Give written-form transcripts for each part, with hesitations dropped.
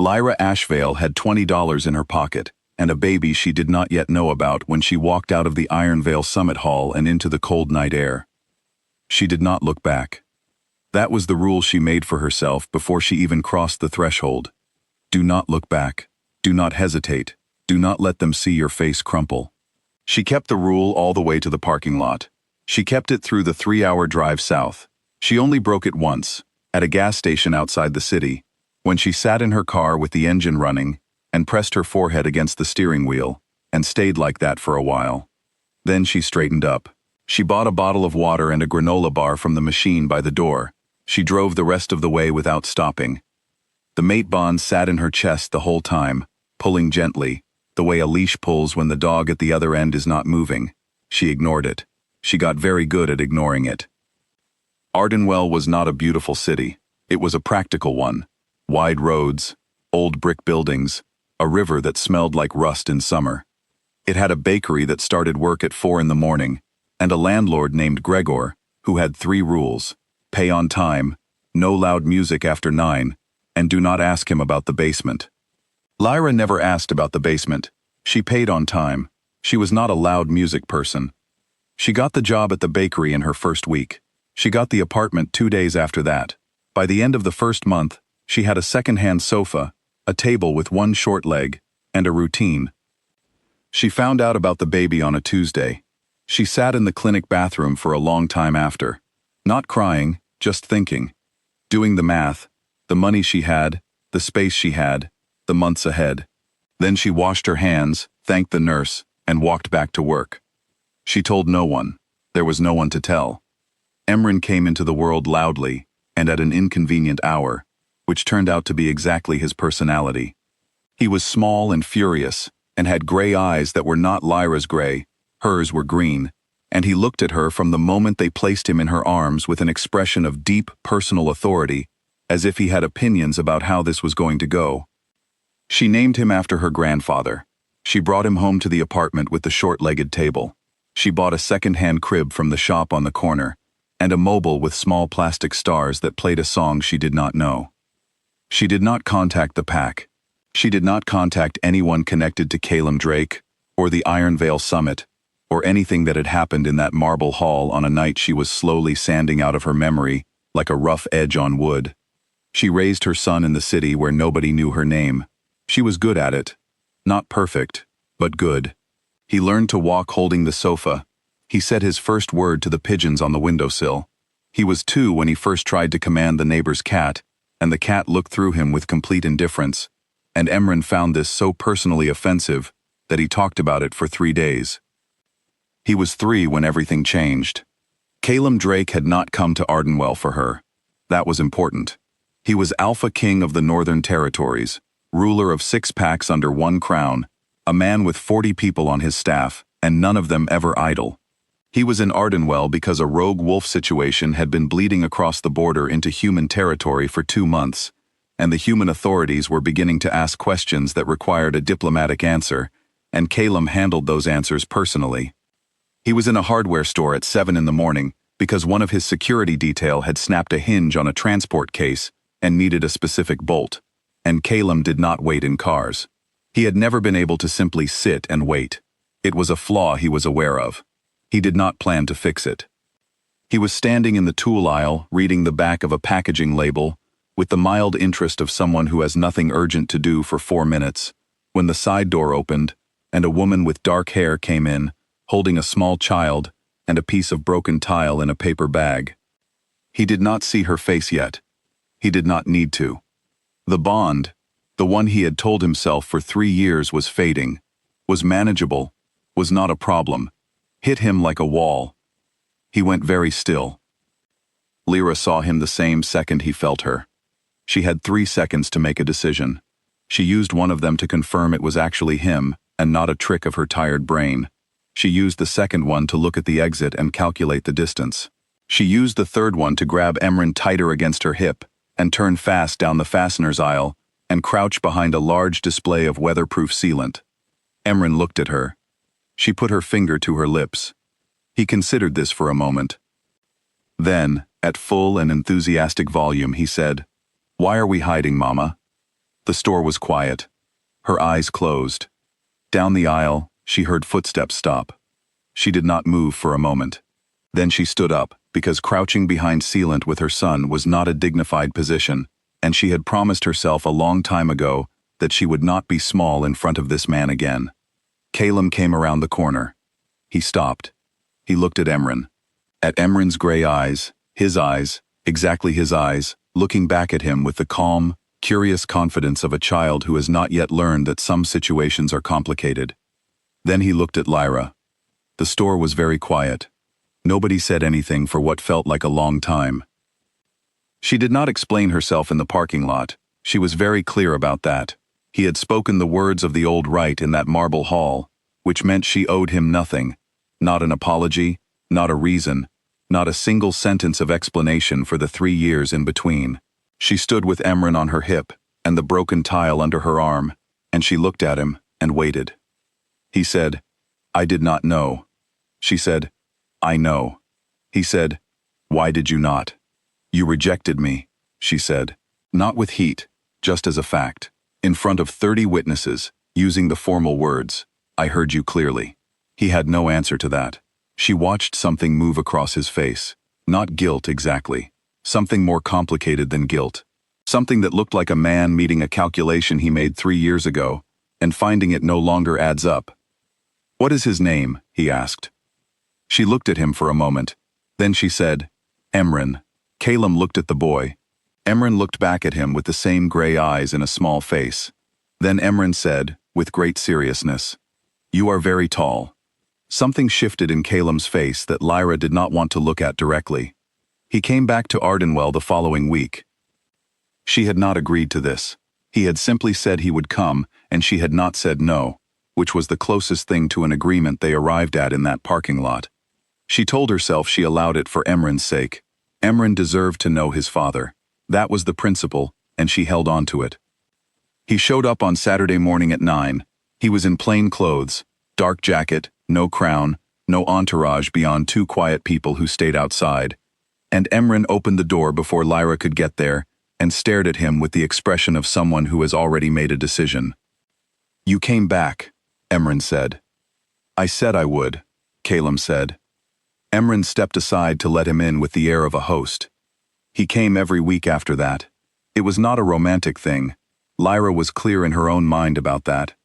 Lyra Ashvale had $20 in her pocket, and a baby she did not yet know about when she walked out of the Ironvale Summit Hall and into the cold night air. She did not look back. That was the rule she made for herself before she even crossed the threshold. Do not look back. Do not hesitate. Do not let them see your face crumple. She kept the rule all the way to the parking lot. She kept it through the 3-hour drive south. She only broke it once, at a gas station outside the city, when she sat in her car with the engine running and pressed her forehead against the steering wheel and stayed like that for a while. Then she straightened up. She bought a bottle of water and a granola bar from the machine by the door. She drove the rest of the way without stopping. The mate bond sat in her chest the whole time, pulling gently, the way a leash pulls when the dog at the other end is not moving. She ignored it. She got very good at ignoring it. Ardenwell was not a beautiful city. It was a practical one. Wide roads, old brick buildings, a river that smelled like rust in summer. It had a bakery that started work at 4 in the morning, and a landlord named Gregor, who had 3 rules: pay on time, no loud music after 9, and do not ask him about the basement. Lyra never asked about the basement. She paid on time. She was not a loud music person. She got the job at the bakery in her first week. She got the apartment 2 days after that. By the end of the first month, she had a second-hand sofa, a table with 1 short leg, and a routine. She found out about the baby on a Tuesday. She sat in the clinic bathroom for a long time after. Not crying, just thinking. Doing the math, the money she had, the space she had, the months ahead. Then she washed her hands, thanked the nurse, and walked back to work. She told no one. There was no one to tell. Emran came into the world loudly, and at an inconvenient hour, which turned out to be exactly his personality. He was small and furious, and had gray eyes that were not Lyra's gray, hers were green, and he looked at her from the moment they placed him in her arms with an expression of deep personal authority, as if he had opinions about how this was going to go. She named him after her grandfather. She brought him home to the apartment with the short-legged table. She bought a second-hand crib from the shop on the corner, and a mobile with small plastic stars that played a song she did not know. She did not contact the pack. She did not contact anyone connected to Calum Drake, or the Ironvale Summit, or anything that had happened in that marble hall on a night she was slowly sanding out of her memory like a rough edge on wood. She raised her son in the city where nobody knew her name. She was good at it. Not perfect, but good. He learned to walk holding the sofa. He said his first word to the pigeons on the windowsill. He was 2 when he first tried to command the neighbor's cat, and the cat looked through him with complete indifference, and Emran found this so personally offensive that he talked about it for 3 days. He was 3 when everything changed. Calum Drake had not come to Ardenwell for her. That was important. He was Alpha King of the Northern Territories, ruler of 6 packs under 1 crown, a man with 40 people on his staff, and none of them ever idle. He was in Ardenwell because a rogue wolf situation had been bleeding across the border into human territory for 2 months, and the human authorities were beginning to ask questions that required a diplomatic answer, and Calum handled those answers personally. He was in a hardware store at 7 in the morning because one of his security detail had snapped a hinge on a transport case and needed a specific bolt, and Calum did not wait in cars. He had never been able to simply sit and wait. It was a flaw he was aware of. He did not plan to fix it. He was standing in the tool aisle, reading the back of a packaging label, with the mild interest of someone who has nothing urgent to do for 4 minutes, when the side door opened, and a woman with dark hair came in, holding a small child and a piece of broken tile in a paper bag. He did not see her face yet. He did not need to. The bond, the one he had told himself for 3 years was fading, was manageable, was not a problem, hit him like a wall. He went very still. Lyra saw him the same second he felt her. She had 3 seconds to make a decision. She used one of them to confirm it was actually him and not a trick of her tired brain. She used the second one to look at the exit and calculate the distance. She used the third one to grab Emran tighter against her hip and turn fast down the fasteners aisle and crouch behind a large display of weatherproof sealant. Emran looked at her. She put her finger to her lips. He considered this for a moment. Then, at full and enthusiastic volume, he said, "Why are we hiding, Mama?" The store was quiet. Her eyes closed. Down the aisle, she heard footsteps stop. She did not move for a moment. Then she stood up, because crouching behind sealant with her son was not a dignified position, and she had promised herself a long time ago that she would not be small in front of this man again. Calum came around the corner. He stopped. He looked at Emran. At Emran's gray eyes, exactly his eyes, looking back at him with the calm, curious confidence of a child who has not yet learned that some situations are complicated. Then he looked at Lyra. The store was very quiet. Nobody said anything for what felt like a long time. She did not explain herself in the parking lot. She was very clear about that. He had spoken the words of the old rite in that marble hall, which meant she owed him nothing. Not an apology, not a reason, not a single sentence of explanation for the 3 years in between. She stood with Emran on her hip and the broken tile under her arm, and she looked at him and waited. He said, "I did not know." She said, "I know." He said, "Why did you not?" "You rejected me," she said, not with heat, just as a fact. In front of 30 witnesses, using the formal words, "I heard you clearly." He had no answer to that. She watched something move across his face. Not guilt exactly. Something more complicated than guilt. Something that looked like a man meeting a calculation he made 3 years ago, and finding it no longer adds up. "What is his name?" he asked. She looked at him for a moment. Then she said, "Emran." Calum looked at the boy. Emran looked back at him with the same gray eyes in a small face. Then Emran said, with great seriousness, "You are very tall." Something shifted in Calum's face that Lyra did not want to look at directly. He came back to Ardenwell the following week. She had not agreed to this. He had simply said he would come, and she had not said no, which was the closest thing to an agreement they arrived at in that parking lot. She told herself she allowed it for Emran's sake. Emran deserved to know his father. That was the principle, and she held on to it. He showed up on Saturday morning at 9. He was in plain clothes, dark jacket, no crown, no entourage beyond 2 quiet people who stayed outside. And Emran opened the door before Lyra could get there, and stared at him with the expression of someone who has already made a decision. "You came back," Emran said. "I said I would," Calum said. Emran stepped aside to let him in with the air of a host. He came every week after that. It was not a romantic thing. Lyra was clear in her own mind about that.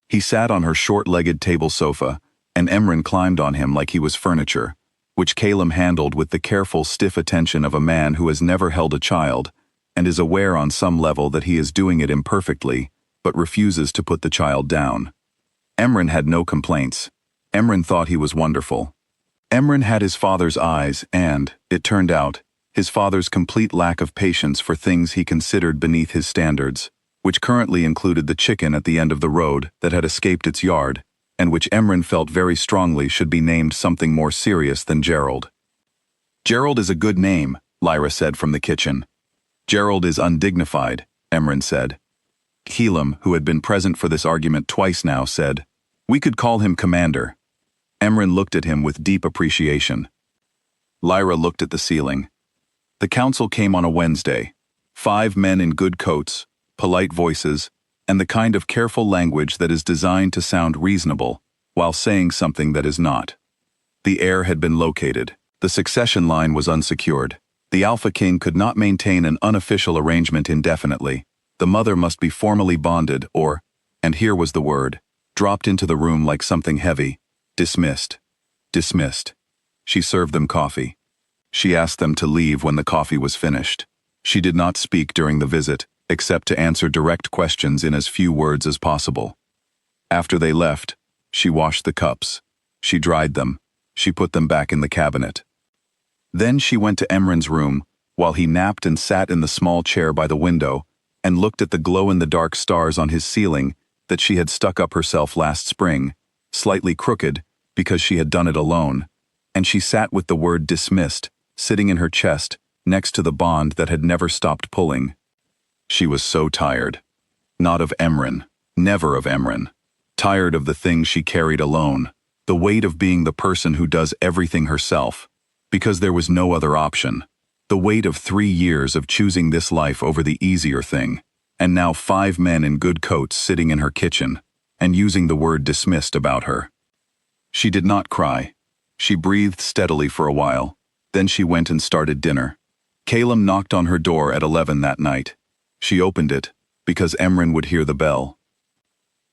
He sat on her short-legged table sofa, and Emran climbed on him like he was furniture, which Calum handled with the careful, stiff attention of a man who has never held a child, and is aware on some level that he is doing it imperfectly, but refuses to put the child down. Emran had no complaints. Emran thought he was wonderful. Emran had his father's eyes and, it turned out, his father's complete lack of patience for things he considered beneath his standards, which currently included the chicken at the end of the road that had escaped its yard, and which Emran felt very strongly should be named something more serious than Gerald. "Gerald is a good name," Lyra said from the kitchen. "Gerald is undignified," Emran said. Calum, who had been present for this argument twice now, said, "We could call him Commander." Emran looked at him with deep appreciation. Lyra looked at the ceiling. The council came on a Wednesday. 5 men in good coats, polite voices, and the kind of careful language that is designed to sound reasonable, while saying something that is not. The heir had been located. The succession line was unsecured. The Alpha King could not maintain an unofficial arrangement indefinitely. The mother must be formally bonded or, and here was the word, dropped into the room like something heavy. Dismissed. Dismissed. She served them coffee. She asked them to leave when the coffee was finished. She did not speak during the visit, except to answer direct questions in as few words as possible. After they left, she washed the cups. She dried them. She put them back in the cabinet. Then she went to Emran's room, while he napped and sat in the small chair by the window, and looked at the glow-in-the-dark stars on his ceiling that she had stuck up herself last spring, slightly crooked, because she had done it alone, and she sat with the word dismissed, sitting in her chest, next to the bond that had never stopped pulling. She was so tired. Not of Emran, never of Emran. Tired of the things she carried alone, the weight of being the person who does everything herself, because there was no other option. The weight of 3 years of choosing this life over the easier thing, and now 5 men in good coats sitting in her kitchen, and using the word dismissed about her. She did not cry. She breathed steadily for a while, then she went and started dinner. Calum knocked on her door at 11 that night. She opened it, because Emran would hear the bell.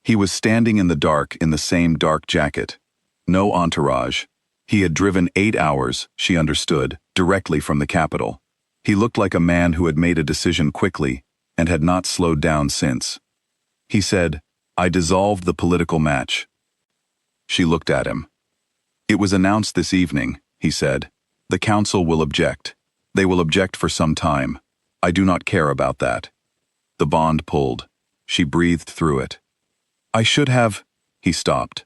He was standing in the dark in the same dark jacket. No entourage. He had driven 8 hours, she understood, directly from the capital. He looked like a man who had made a decision quickly and had not slowed down since. He said, "I dissolved the political match." She looked at him. "It was announced this evening," he said. "The council will object. They will object for some time. I do not care about that." The bond pulled. She breathed through it. "I should have—" He stopped.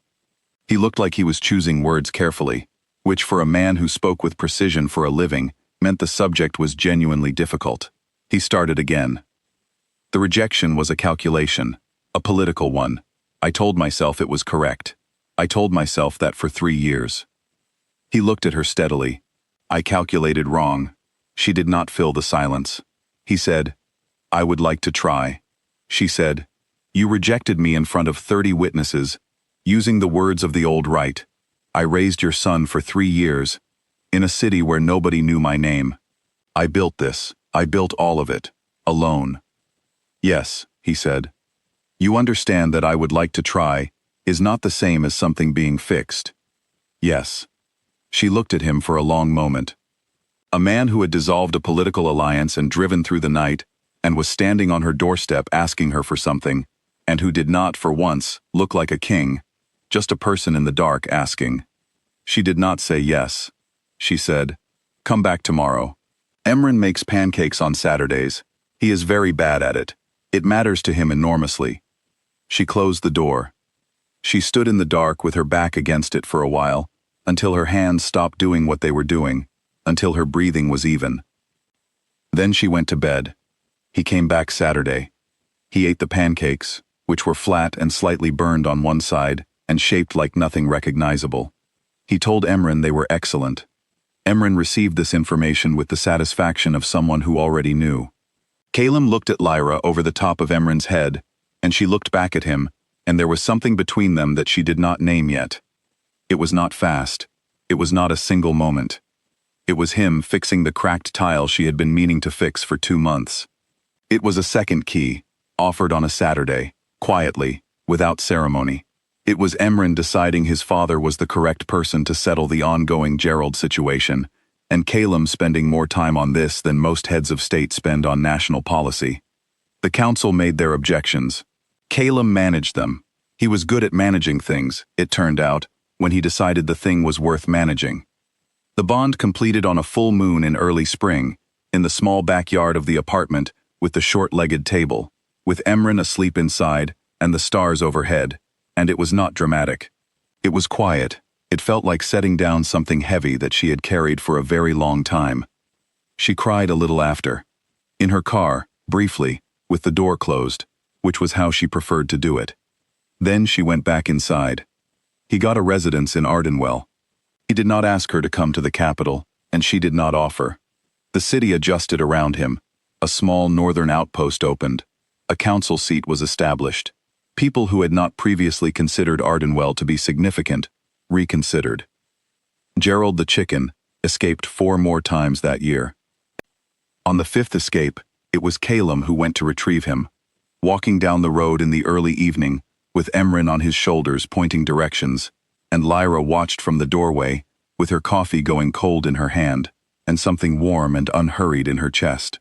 He looked like he was choosing words carefully, which for a man who spoke with precision for a living meant the subject was genuinely difficult. He started again. "The rejection was a calculation, a political one. I told myself it was correct. I told myself that for 3 years." He looked at her steadily. "I calculated wrong." She did not fill the silence. He said, "I would like to try." She said, "You rejected me in front of 30 witnesses, using the words of the old right. I raised your son for 3 years, in a city where nobody knew my name. I built this. I built all of it, alone." "Yes," he said. "You understand that I would like to try is not the same as something being fixed." "Yes." She looked at him for a long moment. A man who had dissolved a political alliance and driven through the night, and was standing on her doorstep asking her for something, and who did not, for once, look like a king, just a person in the dark asking. She did not say yes. She said, "Come back tomorrow." Emran makes pancakes on Saturdays. He is very bad at it. It matters to him enormously. She closed the door. She stood in the dark with her back against it for a while, until her hands stopped doing what they were doing, until her breathing was even. Then she went to bed. He came back Saturday. He ate the pancakes, which were flat and slightly burned on one side and shaped like nothing recognizable. He told Emran they were excellent. Emran received this information with the satisfaction of someone who already knew. Calum looked at Lyra over the top of Emran's head, and she looked back at him, and there was something between them that she did not name yet. It was not fast. It was not a single moment. It was him fixing the cracked tile she had been meaning to fix for 2 months. It was a second key, offered on a Saturday, quietly, without ceremony. It was Emran deciding his father was the correct person to settle the ongoing Gerald situation, and Calum spending more time on this than most heads of state spend on national policy. The council made their objections. Calum managed them. He was good at managing things, it turned out, when he decided the thing was worth managing. The bond completed on a full moon in early spring, in the small backyard of the apartment, with the short-legged table, with Emran asleep inside and the stars overhead, and it was not dramatic. It was quiet. It felt like setting down something heavy that she had carried for a very long time. She cried a little after. In her car, briefly, with the door closed, which was how she preferred to do it. Then she went back inside. He got a residence in Ardenwell. He did not ask her to come to the capital, and she did not offer. The city adjusted around him. A small northern outpost opened. A council seat was established. People who had not previously considered Ardenwell to be significant reconsidered. Gerald the chicken escaped 4 more times that year. On the 5th escape, it was Calum who went to retrieve him. Walking down the road in the early evening, with Emran on his shoulders pointing directions, and Lyra watched from the doorway, with her coffee going cold in her hand, and something warm and unhurried in her chest.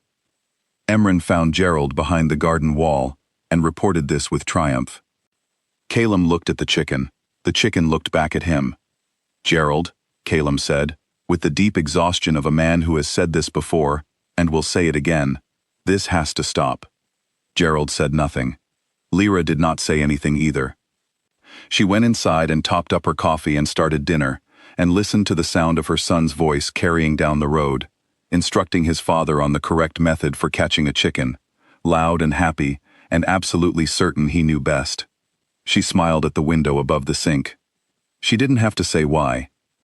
Emran found Gerald behind the garden wall, and reported this with triumph. Calum looked at the chicken. The chicken looked back at him. "Gerald," Calum said, with the deep exhaustion of a man who has said this before, and will say it again, "this has to stop." Gerald said nothing. Lyra did not say anything either. She went inside and topped up her coffee and started dinner, and listened to the sound of her son's voice carrying down the road, instructing his father on the correct method for catching a chicken, loud and happy, and absolutely certain he knew best. She smiled at the window above the sink. She didn't have to say why.